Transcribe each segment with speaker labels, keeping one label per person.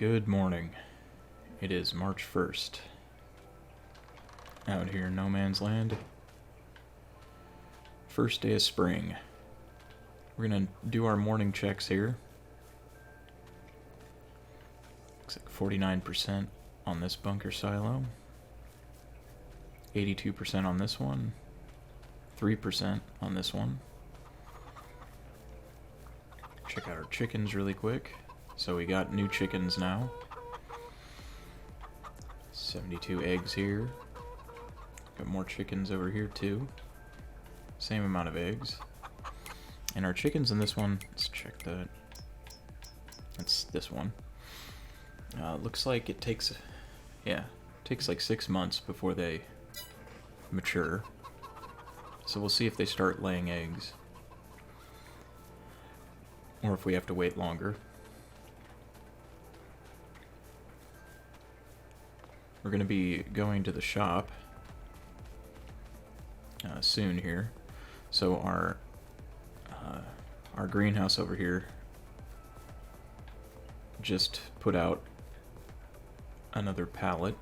Speaker 1: Good morning. It is March 1st. Out here in no man's land. First day of spring. We're gonna do our morning checks here. Looks like 49% on this bunker silo. 82% on this one. 3% on this one. Check out our chickens really quick. So we got new chickens now. 72 eggs here. Got more chickens over here too. Same amount of eggs. And our chickens in this one, let's check that. That's this one. Looks like it takes, takes like 6 months before they mature. So we'll see if they start laying eggs. Or if we have to wait longer. We're going to be going to the shop soon here. So our greenhouse over here just put out another pallet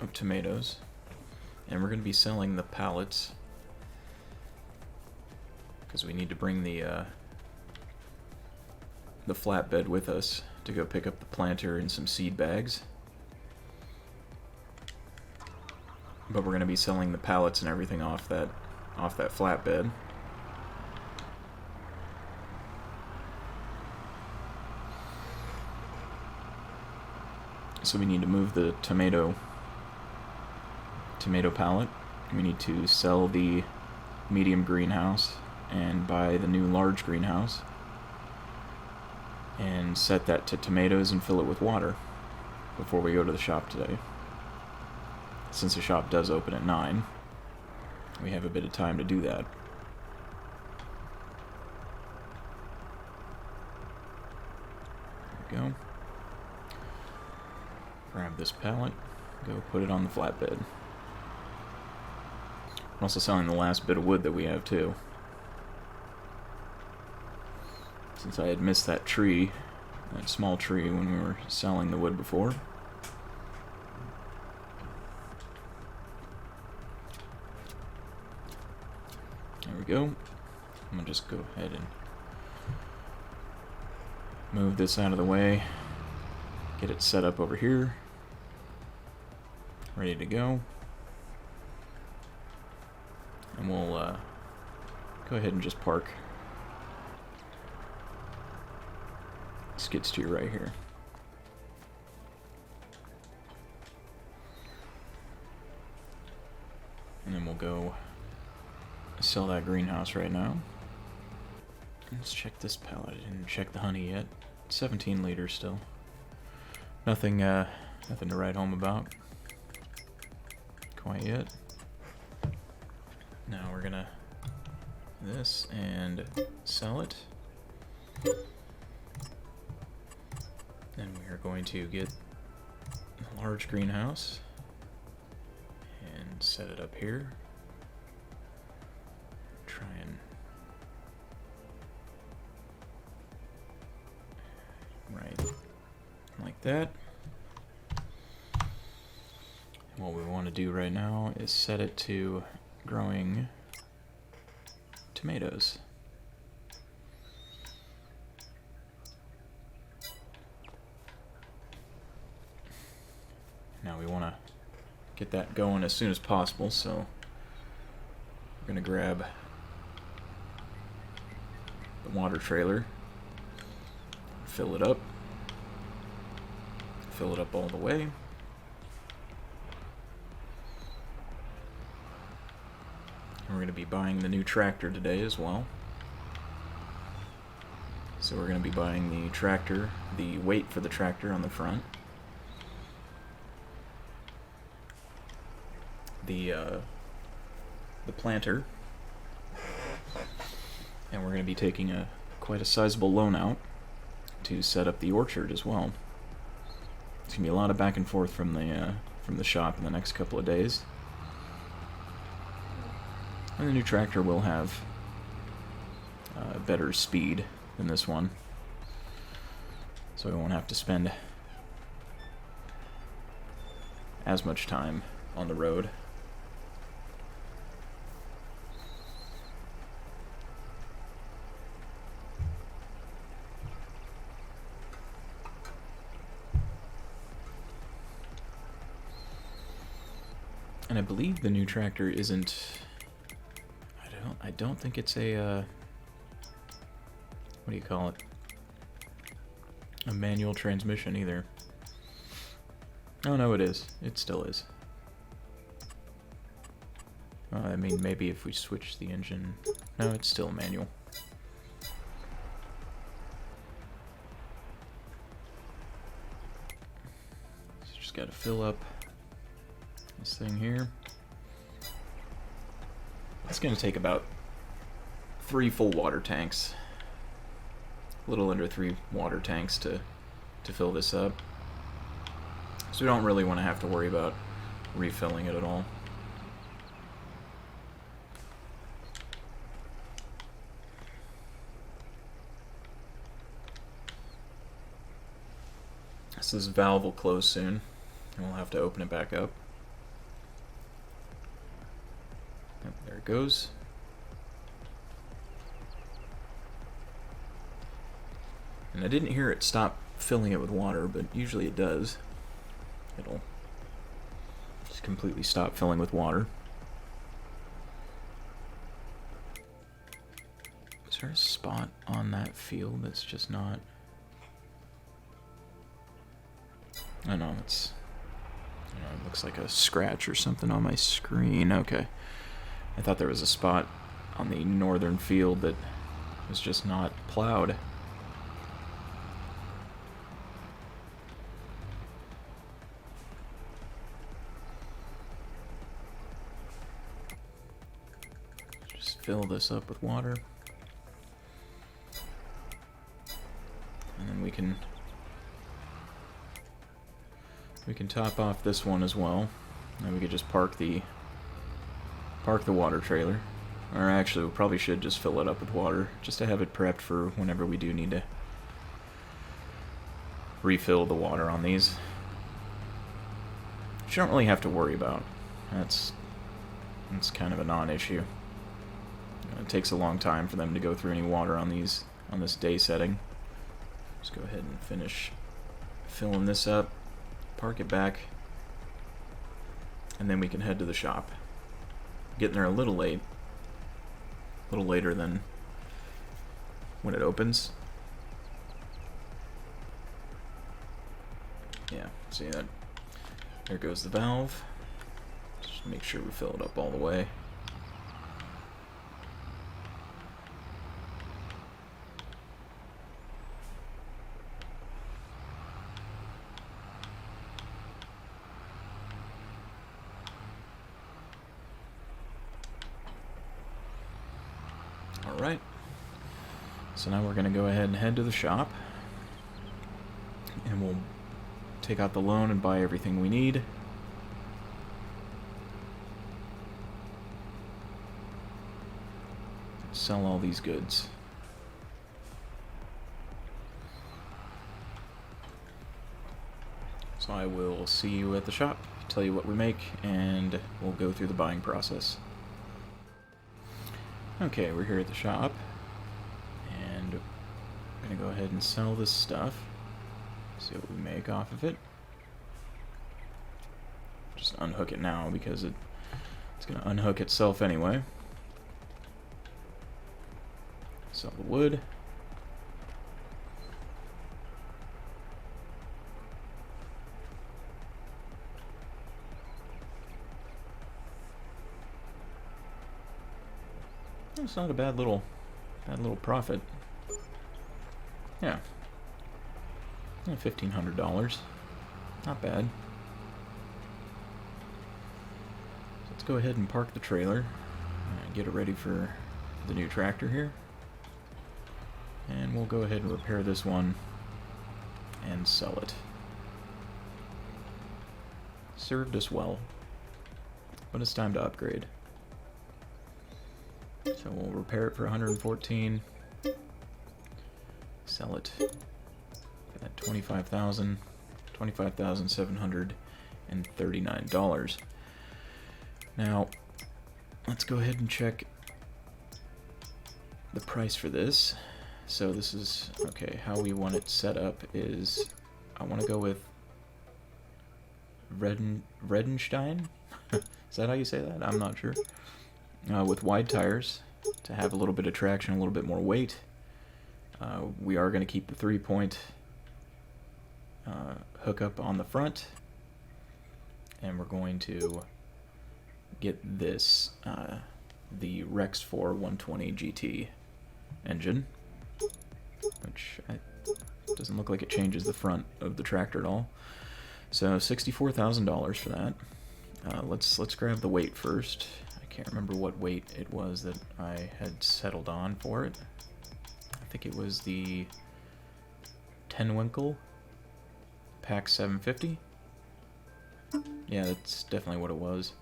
Speaker 1: of tomatoes, and we're going to be selling the pallets because we need to bring the flatbed with us to go pick up the planter and some seed bags. But we're going to be selling the pallets and everything off that flatbed. So we need to move the tomato pallet. We need to sell the medium greenhouse and buy the new large greenhouse and set that to tomatoes and fill it with water before we go to the shop today. Since the shop does open at 9, we have a bit of time to do that. There we go. Grab this pallet, go put it on the flatbed. We're also selling the last bit of wood that we have too. Since I had missed that tree, that small tree, when we were selling the wood before. There we go. I'm gonna just go ahead and move this out of the way. Get it set up over here. Ready to go. And we'll go ahead and just park skid steer right here. And then we'll go sell that greenhouse right now. Let's check this pallet. I didn't check the honey yet. 17 liters still. Nothing to write home about quite yet. Now we're gonna this and sell it. Then we are going to get a large greenhouse and set it up here. Try and right like that. And what we want to do right now is set it to growing tomatoes. Now we want to get that going as soon as possible, so we're going to grab the water trailer, fill it up all the way. And we're going to be buying the new tractor today as well. So we're going to be buying the tractor, the weight for the tractor on the front, the planter, and we're going to be taking quite a sizable loan out to set up the orchard as well. It's going to be a lot of back and forth from the shop in the next couple of days. And the new tractor will have better speed than this one, so we won't have to spend as much time on the road. And I believe the new tractor isn't... I don't think it's a... what do you call it? A manual transmission either. Oh no, it is. It still is. I mean, maybe if we switch the engine... No, it's still manual. So just gotta fill up this thing here. It's gonna take about 3 full water tanks. A little under 3 water tanks to fill this up. So we don't really want to have to worry about refilling it at all. So this valve will close soon, and we'll have to open it back up. Yep, there it goes. And I didn't hear it stop filling it with water, but usually it does. It'll just completely stop filling with water. Is there a spot on that field that's just not... I know, it's... it looks like a scratch or something on my screen. Okay. I thought there was a spot on the northern field that was just not plowed. Just fill this up with water. And then we can top off this one as well. And we could just park the water trailer. Or actually, we probably should just fill it up with water, just to have it prepped for whenever we do need to refill the water on these. Which you don't really have to worry about. That's kind of a non-issue. It takes a long time for them to go through any water on this day setting. Just go ahead and finish filling this up, park it back, and then we can head to the shop. Getting there a little late. A little later than when it opens. Yeah, see that? There goes the valve. Just make sure we fill it up all the way. Alright, so now we're going to go ahead and head to the shop, and we'll take out the loan and buy everything we need. Sell all these goods. So I will see you at the shop, tell you what we make, and we'll go through the buying process. Okay, we're here at the shop, and we're going to go ahead and sell this stuff, see what we make off of it. Just unhook it now because it's going to unhook itself anyway. Sell the wood. It's not a bad little profit. Yeah. $1,500. Not bad. So let's go ahead and park the trailer and get it ready for the new tractor here. And we'll go ahead and repair this one and sell it. Served us well. But it's time to upgrade. So we'll repair it for 114. Sell it for that 25,700 $1,239. Now, let's go ahead and check the price for this. So this is, okay, how we want it set up is, I want to go with Redenstein? Is that how you say that? I'm not sure. With wide tires to have a little bit of traction, a little bit more weight. We are going to keep the 3-point hookup on the front, and we're going to get this, the Rex 4 120 GT engine, which doesn't look like it changes the front of the tractor at all. So $64,000 for that. Let's grab the weight first. I can't remember what weight it was that I had settled on for it. I think it was the Tenwinkel Pack 750. Yeah, that's definitely what it was.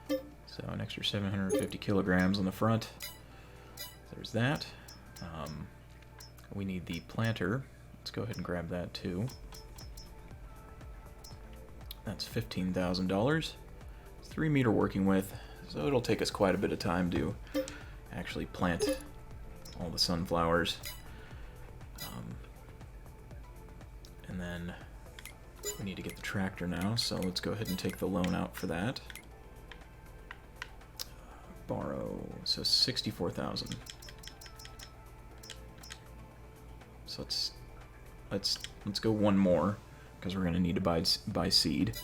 Speaker 1: So an extra 750 kilograms on the front. There's that. We need the planter. Let's go ahead and grab that too. That's $15,000. 3 meter working width, so it'll take us quite a bit of time to actually plant all the sunflowers. And then we need to get the tractor now, so let's go ahead and take the loan out for that. Borrow, so $64,000. So let's go one more, because we're going to need to buy seed.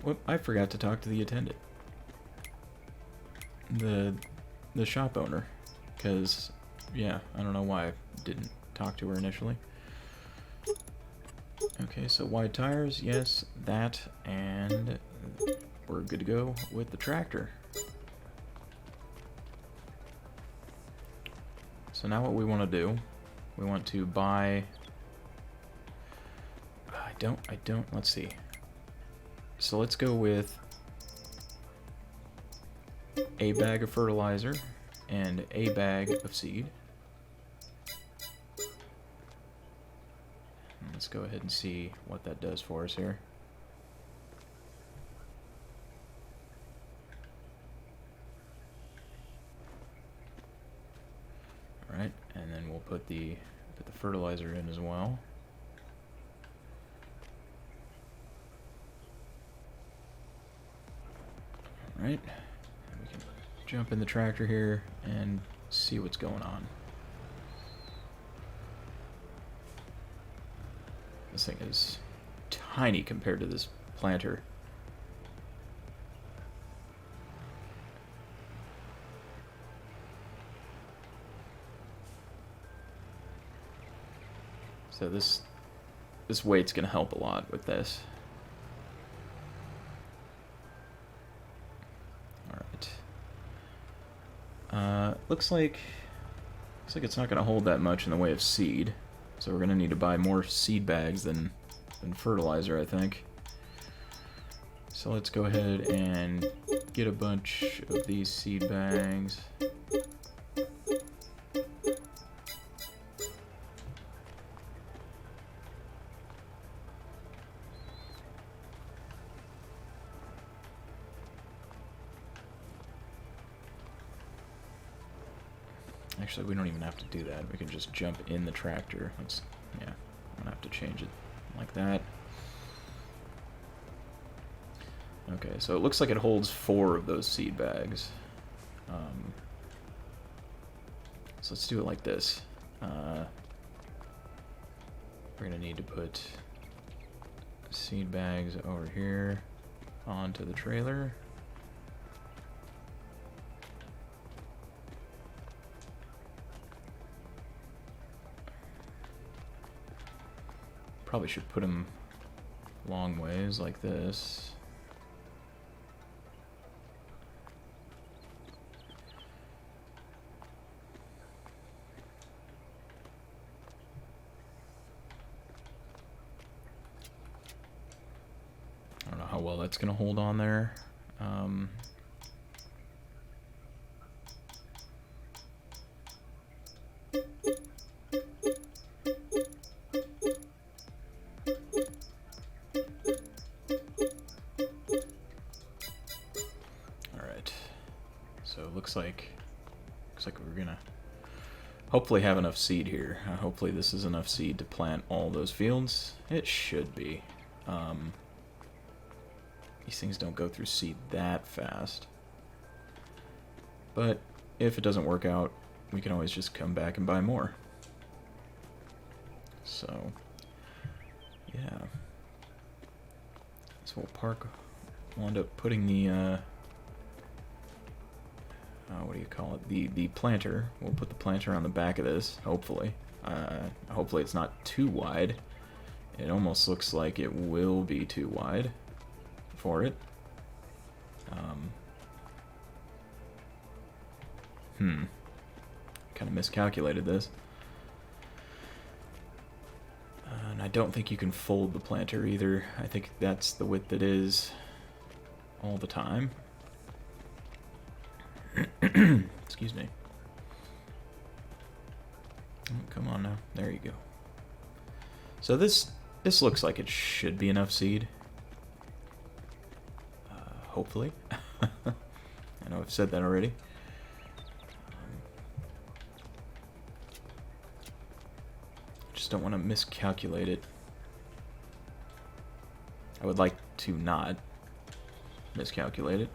Speaker 1: Whoop, I forgot to talk to the attendant. The shop owner, because, yeah, I don't know why I didn't talk to her initially. Okay, so wide tires, yes, that, and we're good to go with the tractor. So now what we want to do, we want to buy, let's see. So let's go with a bag of fertilizer and a bag of seed. And let's go ahead and see what that does for us here. Alright, and then we'll put the fertilizer in as well. Alright, we can jump in the tractor here and see what's going on. This thing is tiny compared to this planter. So this weight's going to help a lot with this. Looks like it's not going to hold that much in the way of seed, so we're going to need to buy more seed bags than fertilizer, I think. So let's go ahead and get a bunch of these seed bags. Actually, we don't even have to do that. We can just jump in the tractor. Yeah, I'm gonna have to change it like that. Okay, so it looks like it holds 4 of those seed bags. So let's do it like this. We're gonna need to put seed bags over here onto the trailer. Probably should put them long ways like this. I don't know how well that's going to hold on there. we're gonna hopefully have enough seed here. Hopefully this is enough seed to plant all those fields. It should be. These things don't go through seed that fast. But if it doesn't work out, we can always just come back and buy more. So, yeah. So we'll park. We'll end up putting the, what do you call it? The planter. We'll put the planter on the back of this, hopefully. Hopefully it's not too wide. It almost looks like it will be too wide for it. Kind of miscalculated this. And I don't think you can fold the planter either. I think that's the width it is all the time. Excuse me. Oh, come on now. There you go. So this looks like it should be enough seed. Hopefully. I know I've said that already. Just don't want to miscalculate it. I would like to not miscalculate it.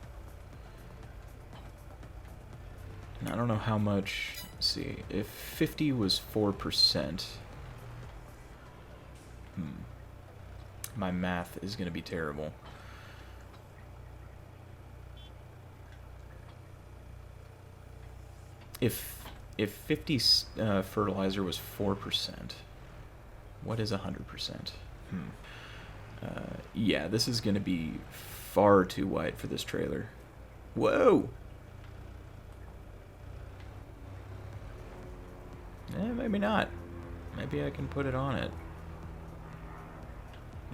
Speaker 1: And I don't know how much. Let's see, if 50 was 4%, my math is going to be terrible. If 50 fertilizer was 4%, what is 100%? Yeah, this is going to be far too wide for this trailer. Whoa! Maybe not. Maybe I can put it on it.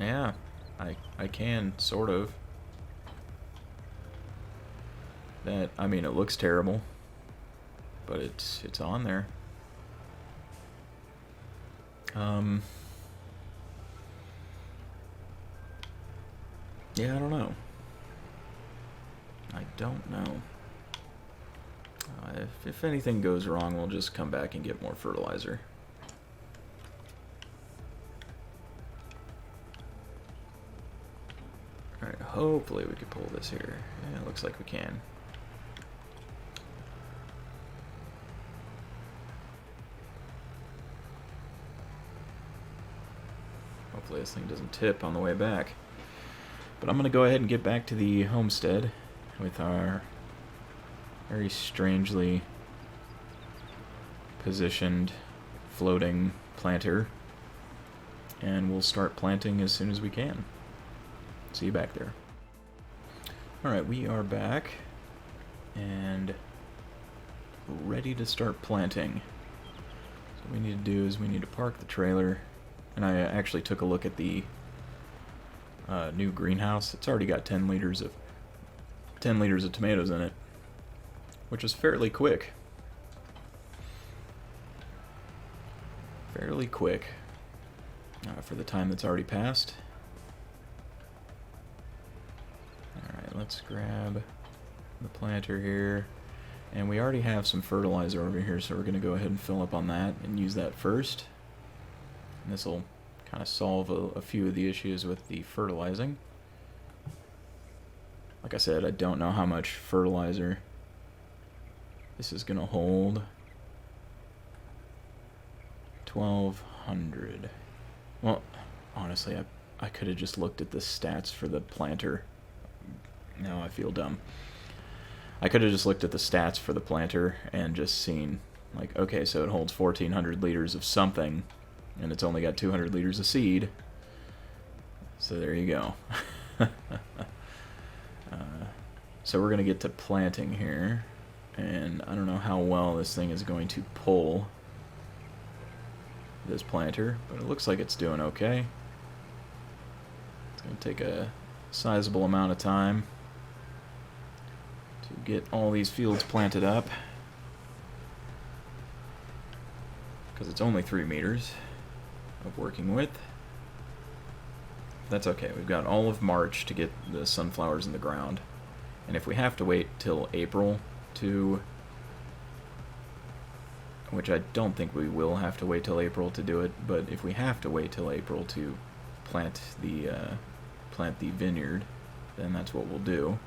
Speaker 1: Yeah, I can, sort of. That, I mean, it looks terrible, but it's on there. Yeah, I don't know. I don't know. If anything goes wrong, we'll just come back and get more fertilizer. Alright, hopefully we can pull this here. Yeah, it looks like we can. Hopefully this thing doesn't tip on the way back. But I'm going to go ahead and get back to the homestead with our very strangely positioned floating planter, and we'll start planting as soon as we can. See you back there. Alright, we are back and ready to start planting. So what we need to do is we need to park the trailer, and I actually took a look at the new greenhouse. It's already got 10 liters of tomatoes in it, which is fairly quick. Fairly quick for the time that's already passed. Alright, let's grab the planter here. And we already have some fertilizer over here, so we're going to go ahead and fill up on that and use that first. And this will kind of solve a few of the issues with the fertilizing. Like I said, I don't know how much fertilizer this is going to hold. 1,200. Well, honestly, I could have just looked at the stats for the planter. Now I feel dumb. I could have just looked at the stats for the planter and just seen, like, okay, so it holds 1,400 liters of something, and it's only got 200 liters of seed. So there you go. So we're going to get to planting here, and I don't know how well this thing is going to pull this planter, but it looks like it's doing okay. It's going to take a sizable amount of time to get all these fields planted up, because it's only 3 meters of working width. That's okay. We've got all of March to get the sunflowers in the ground. And if we have to wait till April to which I don't think we will have to wait till April to do it, but if we have to wait till April to plant the vineyard, then that's what we'll do.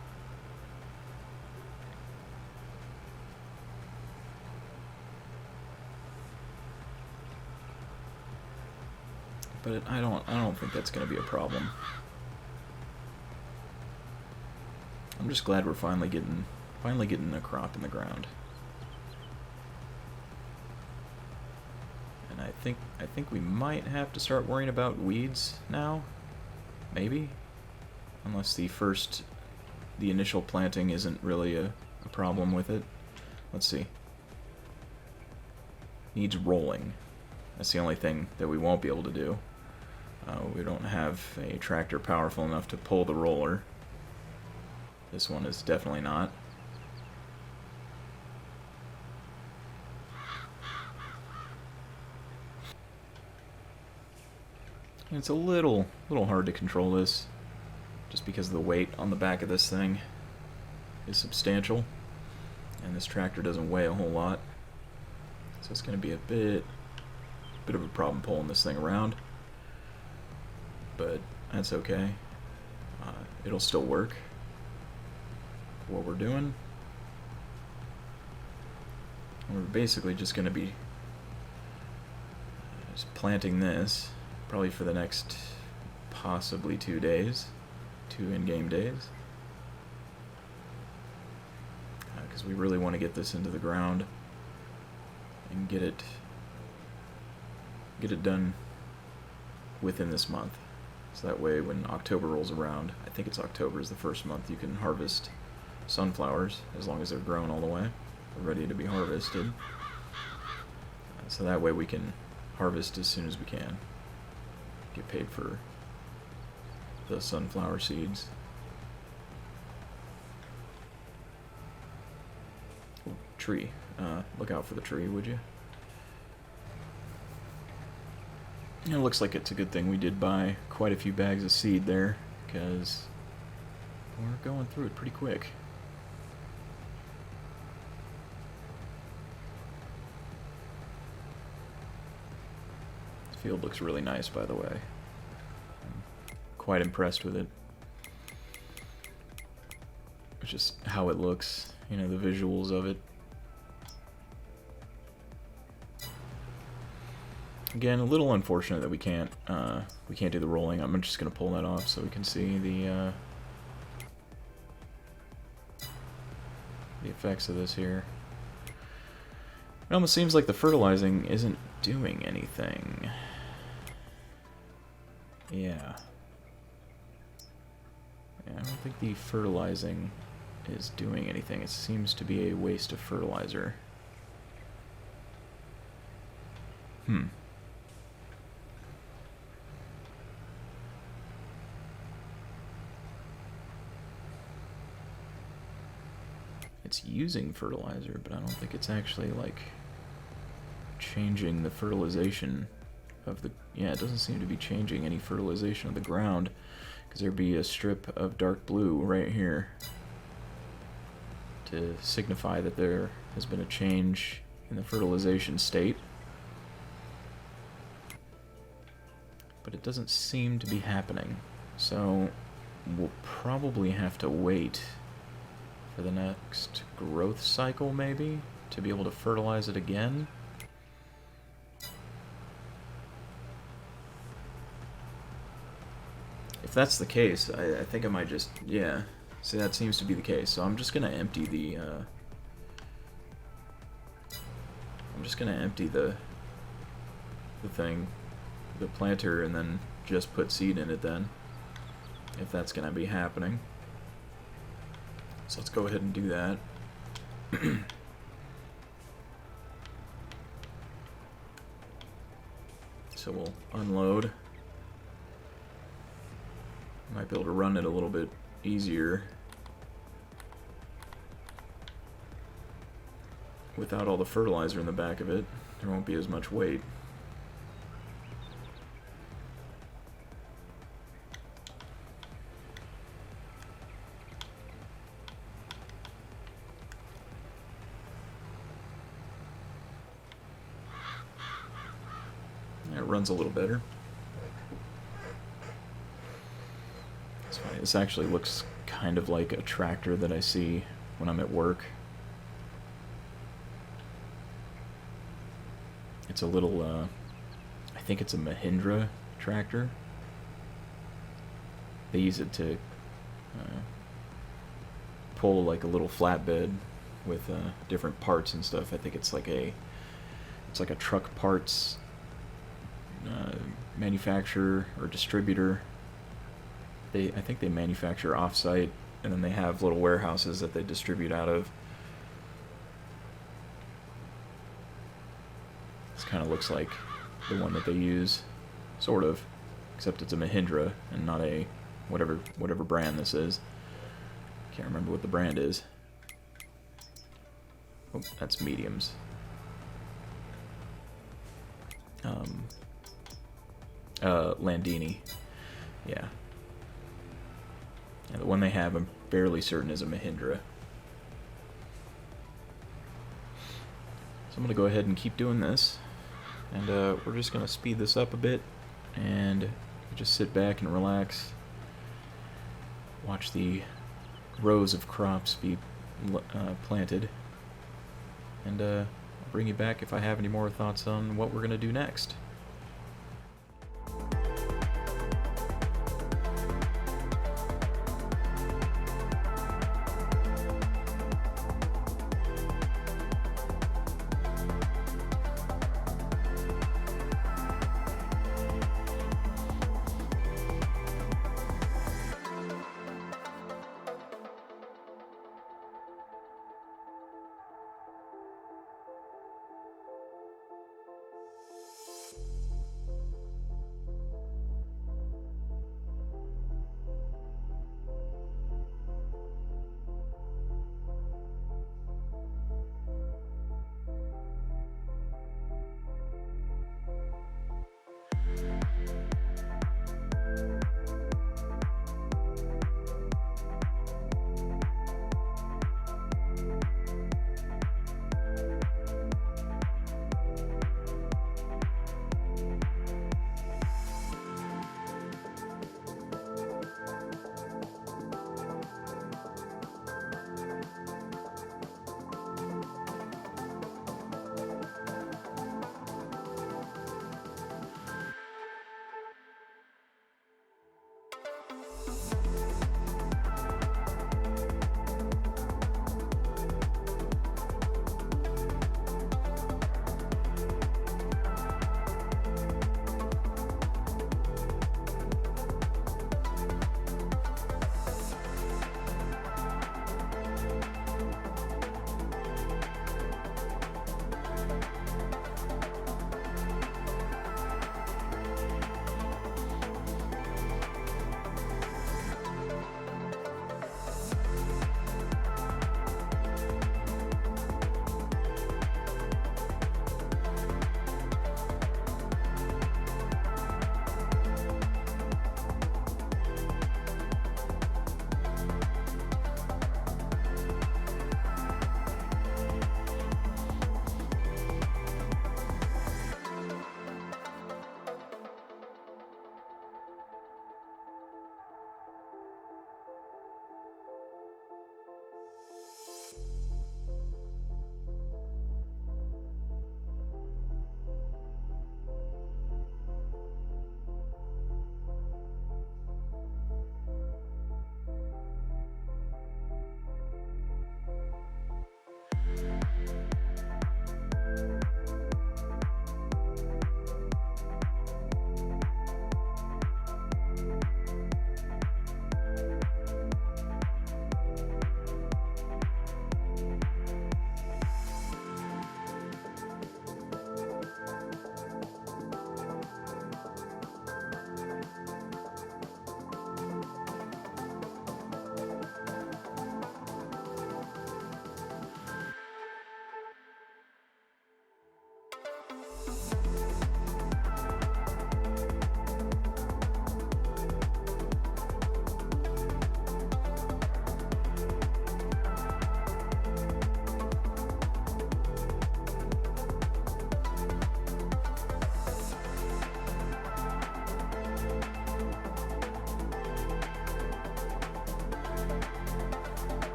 Speaker 1: But I don't think that's going to be a problem. I'm just glad we're finally getting a crop in the ground. And I think we might have to start worrying about weeds now. Maybe. Unless the initial planting isn't really a problem with it. Let's see. Needs rolling. That's the only thing that we won't be able to do. We don't have a tractor powerful enough to pull the roller. This one is definitely not. And it's a little hard to control this, just because the weight on the back of this thing is substantial, and this tractor doesn't weigh a whole lot, so it's going to be a bit of a problem pulling this thing around. But that's okay. It'll still work for what we're doing. We're basically just going to be just planting this probably for the next possibly 2 days, 2 in-game days, because we really want to get this into the ground and get it done within this month. So that way when October rolls around, I think it's October is the first month you can harvest sunflowers, as long as they're grown all the way, they're ready to be harvested. So that way we can harvest as soon as we can, get paid for the sunflower seeds. Ooh, tree. Look out for the tree, would you? It looks like it's a good thing we did buy quite a few bags of seed there, because we're going through it pretty quick. This field looks really nice, by the way. I'm quite impressed with it. It's just how it looks, you know, the visuals of it. Again, a little unfortunate that we can't do the rolling. I'm just gonna pull that off so we can see the effects of this here. It almost seems like the fertilizing isn't doing anything. Yeah. I don't think the fertilizing is doing anything. It seems to be a waste of fertilizer. It's using fertilizer, but I don't think it's actually, like, changing the fertilization of the... Yeah, it doesn't seem to be changing any fertilization of the ground, because there'd be a strip of dark blue right here to signify that there has been a change in the fertilization state. But it doesn't seem to be happening, so we'll probably have to wait for the next growth cycle, maybe, to be able to fertilize it again. If that's the case, I think I might just, yeah. See, that seems to be the case. So I'm just gonna empty the, thing, the planter, and then just put seed in it then, if that's gonna be happening. So let's go ahead and do that. So we'll unload. Might be able to run it a little bit easier without all the fertilizer in the back of it. There won't be as much weight. it runs a little better. It's funny. This actually looks kind of like a tractor that I see when I'm at work. It's a little, I think it's a Mahindra tractor. They use it to pull like a little flatbed with different parts and stuff. I think it's like a truck parts manufacturer or distributor. I think they manufacture off-site, and then they have little warehouses that they distribute out of. This kind of looks like the one that they use, sort of, except it's a Mahindra and not a whatever brand this is. Can't remember what the brand is. Oh, that's mediums. Landini. Yeah. Yeah, the one they have, I'm fairly certain, is a Mahindra. So I'm going to go ahead and keep doing this. And we're just going to speed this up a bit. And just sit back and relax. Watch the rows of crops be planted. And I'll bring you back if I have any more thoughts on what we're going to do next.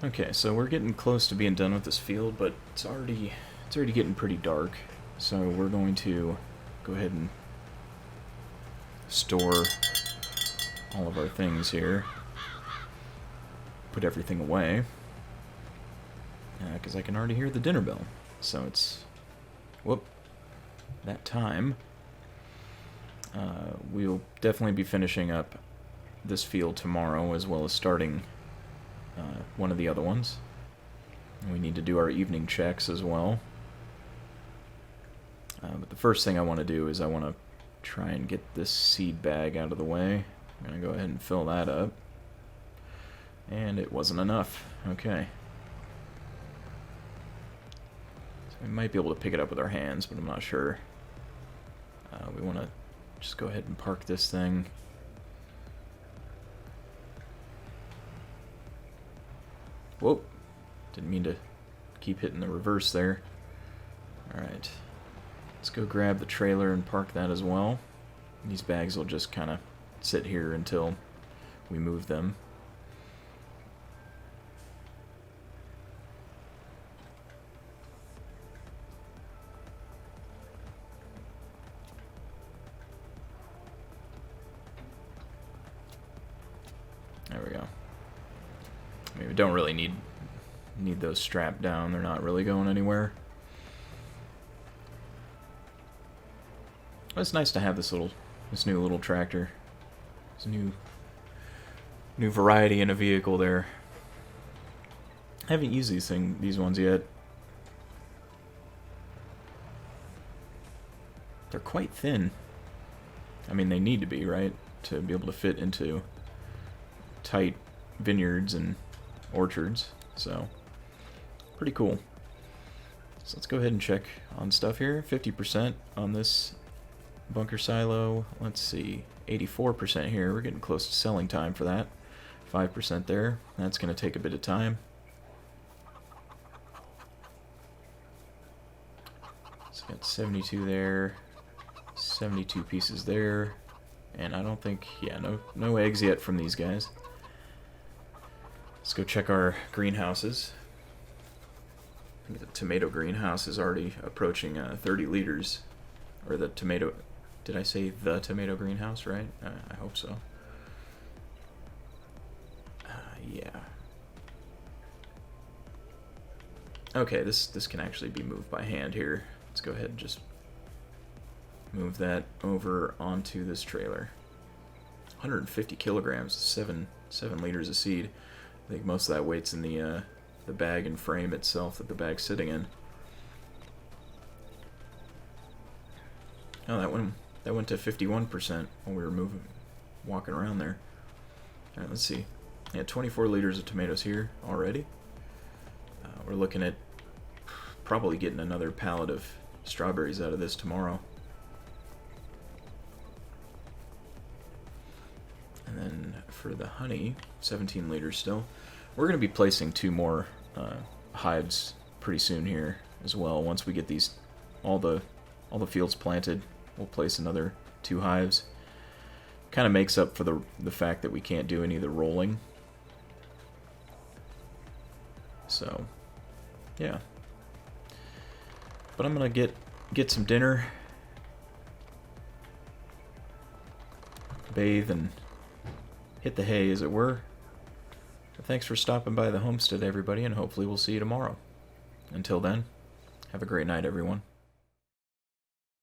Speaker 1: Okay, so we're getting close to being done with this field, but it's already getting pretty dark. So we're going to go ahead and store all of our things here. Put everything away. Because I can already hear the dinner bell. So it's... whoop. That time. We'll definitely be finishing up this field tomorrow, as well as starting one of the other ones. And we need to do our evening checks as well. But the first thing I want to do is I want to try and get this seed bag out of the way. I'm going to go ahead and fill that up. And it wasn't enough. Okay. So we might be able to pick it up with our hands, but I'm not sure. We want to just go ahead and park this thing. Whoa. Didn't mean to keep hitting the reverse there. Alright. Let's go grab the trailer and park that as well. These bags will just kind of sit here until we move them. There we go. I mean, we don't really need those strapped down. They're not really going anywhere. It's nice to have this new little tractor. It's a new variety in a vehicle there. I haven't used these ones yet. They're quite thin. I mean, they need to be, right? To be able to fit into tight vineyards and orchards. So, pretty cool. So let's go ahead and check on stuff here. 50% on this bunker silo. Let's see, 84% here. We're getting close to selling time for that. 5% there. That's going to take a bit of time. So got 72 there, 72 pieces there, and I don't think, yeah, no eggs yet from these guys. Let's go check our greenhouses. I think the tomato greenhouse is already approaching 30 liters, or the tomato. Did I say the tomato greenhouse, right? I hope so. Yeah. Okay, this can actually be moved by hand here. Let's go ahead and just move that over onto this trailer. 150 kilograms, 7 liters of seed. I think most of that weight's in the bag and frame itself that the bag's sitting in. Oh, that went to 51% when we were walking around there. All right, let's see. Yeah, 24 liters of tomatoes here already. We're looking at probably getting another pallet of strawberries out of this tomorrow. And then for the honey, 17 liters still. We're going to be placing 2 more hives pretty soon here as well. Once we get these all the fields planted, we'll place another 2 hives. Kind of makes up for the fact that we can't do any of the rolling. So, yeah. But I'm gonna get some dinner, bathe, and hit the hay, as it were. But thanks for stopping by the homestead, everybody, and hopefully we'll see you tomorrow. Until then, have a great night, everyone.